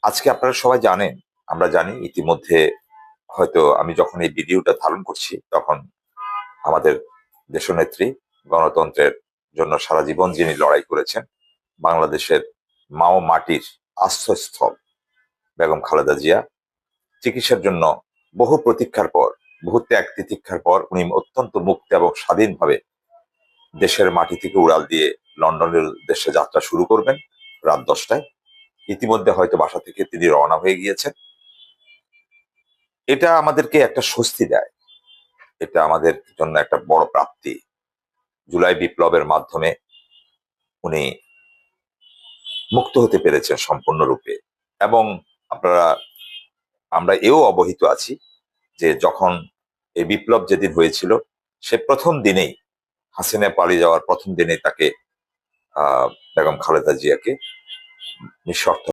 আজকে আপনারা সবাই জানেন, আমরা জানি ইতিমধ্যে, হয়তো আমি যখন এই ভিডিওটা ধারণ করছি তখন আমাদের দেশনেত্রী, গণতন্ত্রের জন্য সারা জীবন যিনি লড়াই করেছেন, বাংলাদেশের মা ও মাটির আশ্রয়স্থল বেগম খালেদা জিয়া চিকিৎসার জন্য বহু প্রতীক্ষার পর, বহু ত্যাগ তিতিক্ষার পর উনি অত্যন্ত মুক্ত এবং স্বাধীনভাবে দেশের মাটি থেকে উড়াল দিয়ে লন্ডনের দেশে যাত্রা শুরু করবেন রাত 10টায়। ইতিমধ্যে হয়তো বাসা থেকে তিনি রওনা হয়ে গিয়েছেন। এটা আমাদেরকে একটা স্বস্তি দেয়, এটা আমাদের জন্য একটা বড় প্রাপ্তি। জুলাই বিপ্লবের মাধ্যমে উনি মুক্ত হতে পেরেছেন সম্পূর্ণরূপে। এবং আপনারা, আমরা এও অবহিত আছি যে যখন এই বিপ্লব যেদিন হয়েছিল, সে প্রথম দিনেই, হাসিনা পালিয়ে যাওয়ার প্রথম দিনেই তাকে বেগম খালেদা জিয়াকে নিঃশর্ত